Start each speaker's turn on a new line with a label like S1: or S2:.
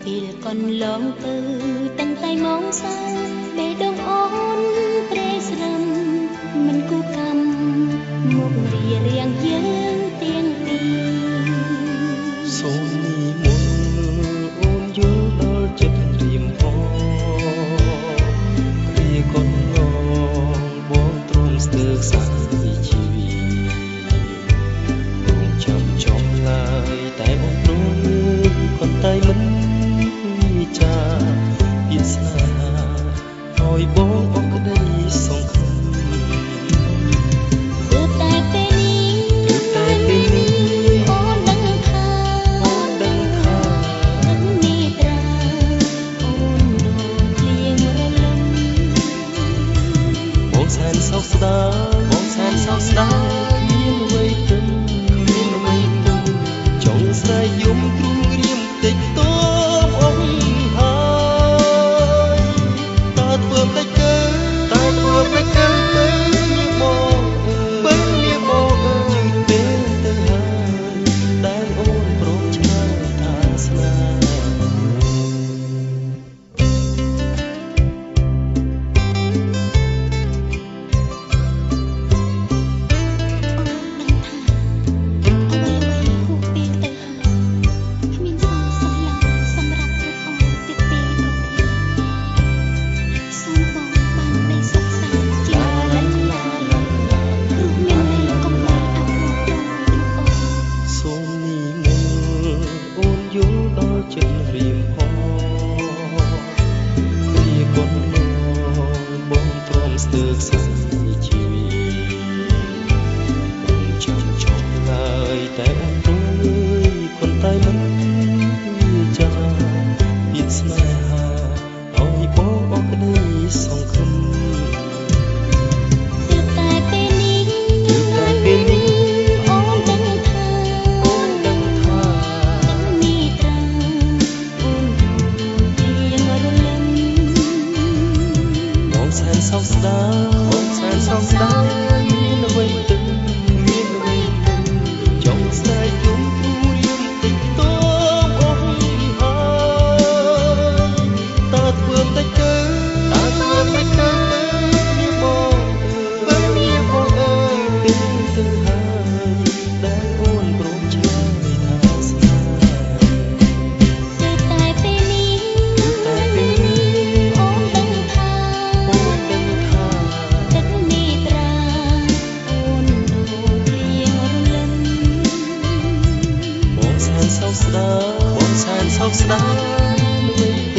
S1: ពេលកន្លងទៅតាំងតែមកសាបេះដូងអូនព្រេស្រឹមមិនគូកម្មមករៀបរៀងយើងទាំងពីរ
S2: សូមនិមន្តអូនយល់ដល់ចិត្តរៀមផងគ្រាកន្លងបងទ្រាំស្ទើរខ្សែជីវិតរងចាំចំឡើយតែអូនព្រមប៉ុន្តែមិនចាពីស្នេហាឲ្យបងអរក្តីសង្ឃឹម
S1: គឺតែពេលនេះអូនដឹងថាមិនមានត្រាអូនដូចភ្លៀងរលឹម
S2: បងសែនសោកស្ដាយមានអ្វីទៅចង់ស្រែកយំទ្រូងរៀមតិចតួចិត្តរៀមហោគ្រាកន្លងបងទ្រាំស្ទើរខ្សែជីវិតរងចាំចំឡើយតែអូនរួយប៉ុន្តែមិនចាពីស្នេហាឲ្យបងអរក្តីសង្ឃឹមសោកស្ដាយមានអ្វីទៅចង់ស្រែកយំព្រួយរៀមតិចតួអូនហើយតើធ្វើតែទៅមានបងបើមានបងអើយពេលទៅហើយដែលអូនព្រមឆ្លើយថាស្នេហ៍
S1: តែពេលនេះអូនដឹងថាទឹកនេះត្រាអូនដូចភ្លៀងរលឹម
S2: បងសែនសោកស្ដាយ